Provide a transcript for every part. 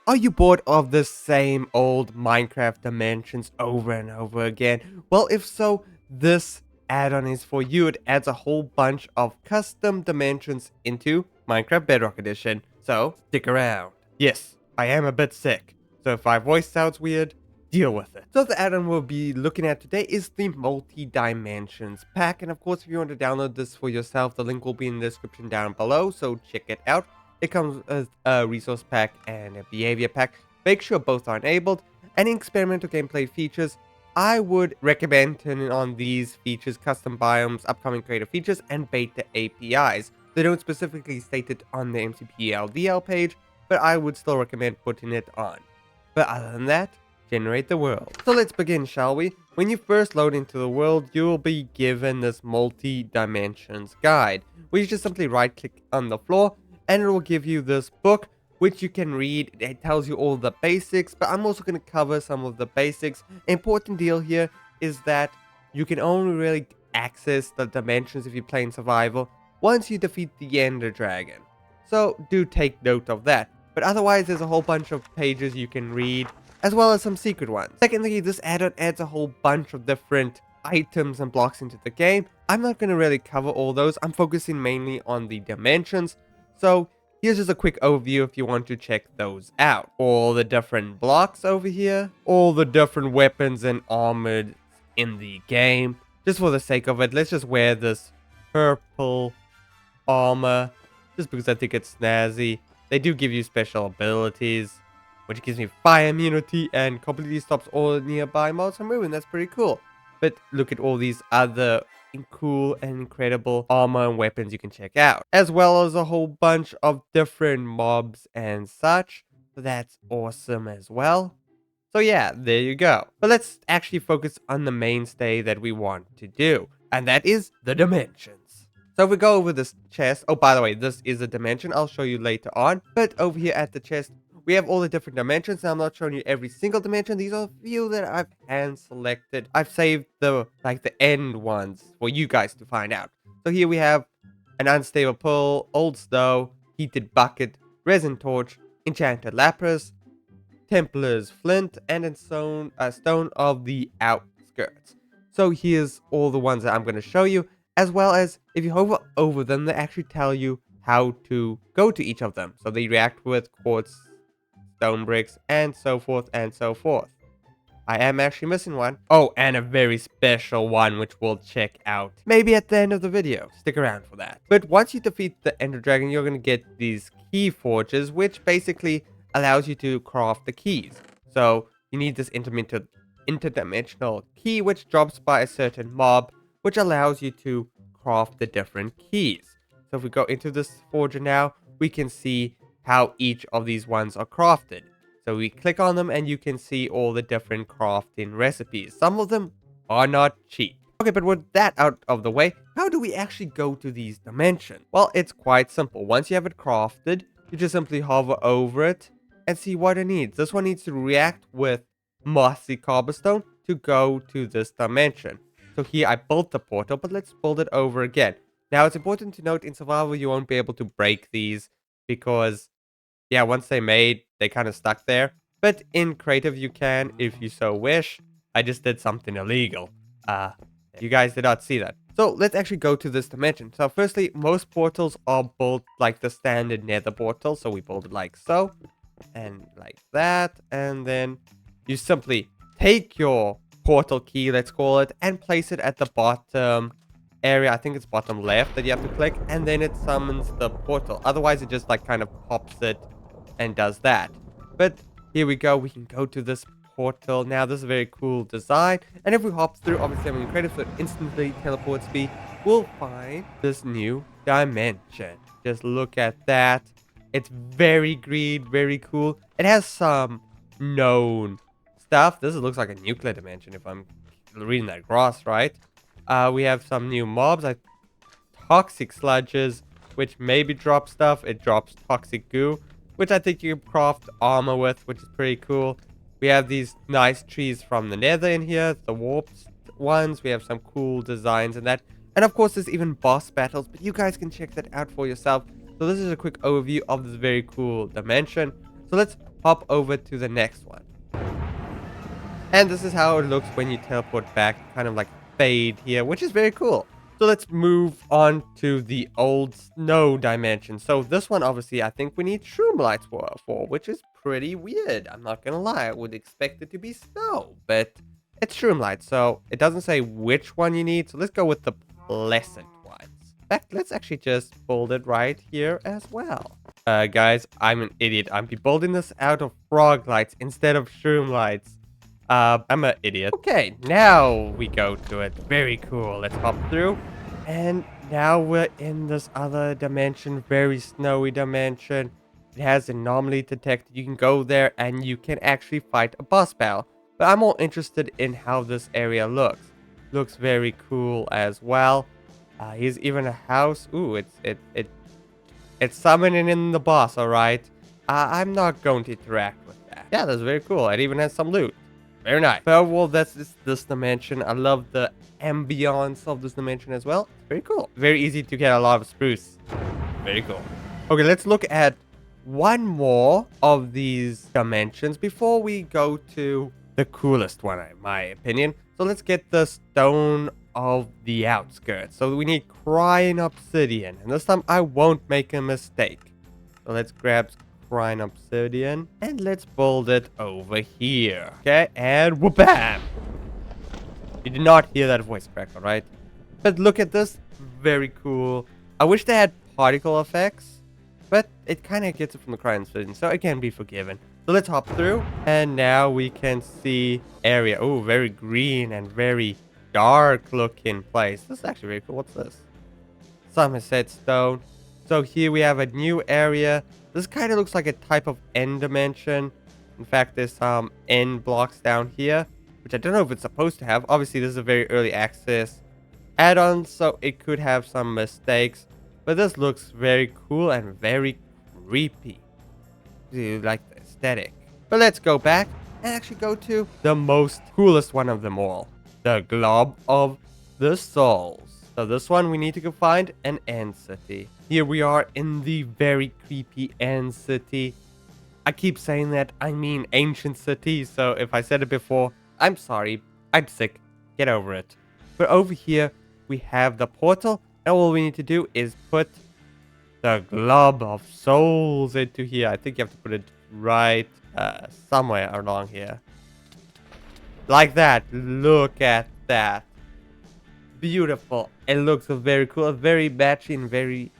Are you bored of the same old Minecraft dimensions over and over again? Well, if so, this add-on is for you. It adds a whole bunch of custom dimensions into Minecraft Bedrock Edition, so stick around. Yes, I am a bit sick, so if my voice sounds weird, deal with it. So the add-on we'll be looking at today is the Multi-Dimensions pack, and of course if you want to download this for yourself, the link will be in the description down below, so check it out. It comes with a resource pack and a behavior pack. Make sure both are enabled. Any experimental gameplay features, I would recommend turning on these features, custom biomes, upcoming creative features, and beta APIs. They don't specifically state it on the MCPLDL page, but I would still recommend putting it on. But other than that, generate the world. So let's begin, shall we? When you first load into the world, you will be given this multi-dimensions guide, where you just simply right click on the floor, and it will give you this book which you can read. It tells you all the basics, but I'm also going to cover some of the basics. Important deal here is that you can only really access the dimensions if you play in survival once you defeat the Ender Dragon. So do take note of that. But otherwise, there's a whole bunch of pages you can read, as well as some secret ones. Secondly, this add-on adds a whole bunch of different items and blocks into the game. I'm not going to really cover all those. I'm focusing mainly on the dimensions. So here's just a quick overview if you want to check those out. All the different blocks over here, all the different weapons and armors in the game. Just for the sake of it, let's just wear this purple armor, just because I think it's snazzy. They do give you special abilities, which gives me fire immunity and completely stops all nearby mobs from moving. That's pretty cool. But look at all these other cool and incredible armor and weapons you can check out, as well as a whole bunch of different mobs and such. So that's awesome as well. So yeah, there you go. But let's actually focus on the mainstay that we want to do, and that is the dimensions. So if we go over this chest, oh, by the way, this is a dimension. I'll show you later on. But over here at the chest, we have all the different dimensions. Now, I'm not showing you every single dimension. These are a few that I've hand selected. I've saved the end ones for you guys to find out. So here we have an unstable pool, old snow, heated bucket, resin torch, enchanted lapis, Templar's flint, and a stone of the outskirts. So here's all the ones that I'm going to show you, as well as if you hover over them, they actually tell you how to go to each of them. So they react with quartz, stone bricks, and so forth and so forth. I am actually missing one. Oh, and a very special one which we'll check out maybe at the end of the video. Stick around for that. But once you defeat the Ender Dragon, you're going to get these key forges, which basically allows you to craft the keys. So you need this interdimensional key which drops by a certain mob, which allows you to craft the different keys. So if we go into this forger now, we can see how each of these ones are crafted. So we click on them and you can see all the different crafting recipes. Some of them are not cheap. Okay, but with that out of the way, how do we actually go to these dimensions? Well, it's quite simple. Once you have it crafted, you just simply hover over it and see what it needs. This one needs to react with mossy cobblestone to go to this dimension. So here I built the portal, but let's build it over again. Now, it's important to note in survival you won't be able to break these because, yeah, once they're made, they kind of stuck there. But in creative you can if you so wish. I just did something illegal. You guys did not see that. So let's actually go to this dimension. So firstly, most portals are built like the standard nether portal. So we build it like so and like that. And then you simply take your portal key, let's call it, and place it at the bottom area. I think it's bottom left that you have to click, and then it summons the portal. Otherwise it just like kind of pops it and does that. But here we go, we can go to this portal now. This is a very cool design, and if we hop through, obviously I'm in creative, so it instantly teleports me. We'll find this new dimension. Just look at that. It's very green, very cool. It has some known stuff. This looks like a nuclear dimension if I'm reading that grass right. We have some new mobs, like toxic sludges, which maybe drop stuff. It drops toxic goo, which I think you can craft armor with, which is pretty cool. We have these nice trees from the nether in here, the warped ones. We have some cool designs in that. And of course, there's even boss battles, but you guys can check that out for yourself. So this is a quick overview of this very cool dimension. So let's hop over to the next one. And this is how it looks when you teleport back, kind of like fade here, which is very cool. So let's move on to the old snow dimension. So this one, obviously, I think we need shroom lights for, which is pretty weird. I'm not gonna lie, I would expect it to be snow, but it's shroom lights. So it doesn't say which one you need. So let's go with the pleasant ones. In fact, let's actually just build it right here as well. Guys, I'm an idiot. I'm building this out of frog lights instead of shroom lights. I'm an idiot. Okay, now we go to it. Very cool. Let's hop through. And now we're in this other dimension, very snowy dimension. It has anomaly detected. You can go there and you can actually fight a boss battle. But I'm more interested in how this area looks. Looks very cool as well. Here's even a house. Ooh, it's summoning in the boss, alright? I'm not going to interact with that. Yeah, that's very cool. It even has some loot. Very nice. But overall, that's this dimension. I love the ambience of this dimension as well. Very cool. Very easy to get a lot of spruce. Very cool. Okay, let's look at one more of these dimensions before we go to the coolest one, in my opinion. So let's get the stone of the outskirts. So we need crying obsidian. And this time I won't make a mistake. So let's grab crying obsidian and let's build it over here. Okay, and whoop-bam! You did not hear that voice crack, alright? But look at this. Very cool. I wish they had particle effects, but it kind of gets it from the crying obsidian, so it can be forgiven. So let's hop through, and now we can see area. Oh, very green and very dark looking place. This is actually very cool. What's this? Somerset stone. So here we have a new area. This kind of looks like a type of end dimension. In fact, there's some end blocks down here, which I don't know if it's supposed to have. Obviously, this is a very early access add-on, so it could have some mistakes. But this looks very cool and very creepy. You like the aesthetic. But let's go back and actually go to the most coolest one of them all. The Glob of the Souls. So this one, we need to go find an end city. Here we are in the very creepy end city. I keep saying that, I mean ancient city. So if I said it before, I'm sorry. I'm sick. Get over it. But over here, we have the portal. And all we need to do is put the Glob of Souls into here. I think you have to put it right somewhere along here. Like that. Look at that. Beautiful. It looks very cool, very matchy and very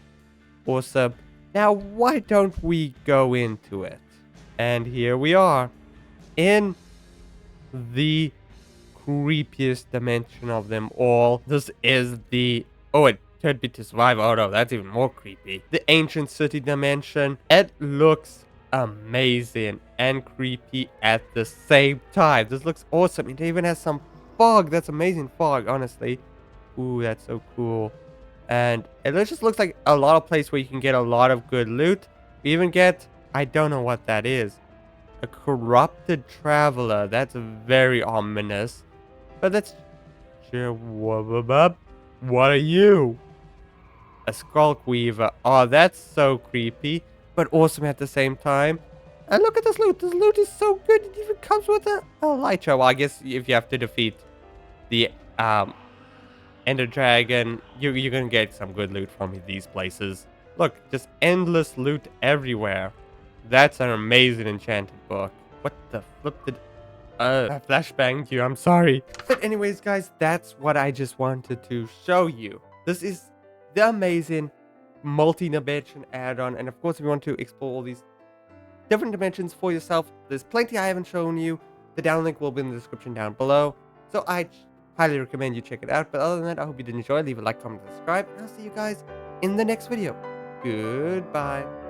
awesome. Now, why don't we go into it? And here we are in the creepiest dimension of them all. This is the... Oh, it turned me to survive. Oh no, that's even more creepy. The ancient city dimension. It looks amazing and creepy at the same time. This looks awesome. It even has some fog. That's amazing fog, honestly. Ooh, that's so cool. And it just looks like a lot of place where you can get a lot of good loot. You even get, I don't know what that is. A corrupted traveler. That's very ominous. But that's... What are you? A Skulk Weaver. Oh, that's so creepy. But awesome at the same time. And look at this loot. This loot is so good. It even comes with a light show. Well, I guess if you have to defeat the Ender Dragon, you're gonna get some good loot from these places. Look, just endless loot everywhere. That's an amazing enchanted book. What the flip did... I flashbanged you, I'm sorry. But anyways, guys, that's what I just wanted to show you. This is the amazing multi-dimension add-on. And of course, if you want to explore all these different dimensions for yourself, there's plenty I haven't shown you. The download link will be in the description down below. So I highly recommend you check it out. But other than that, I hope you did enjoy. Leave a like, comment, subscribe, and I'll see you guys in the next video. Goodbye.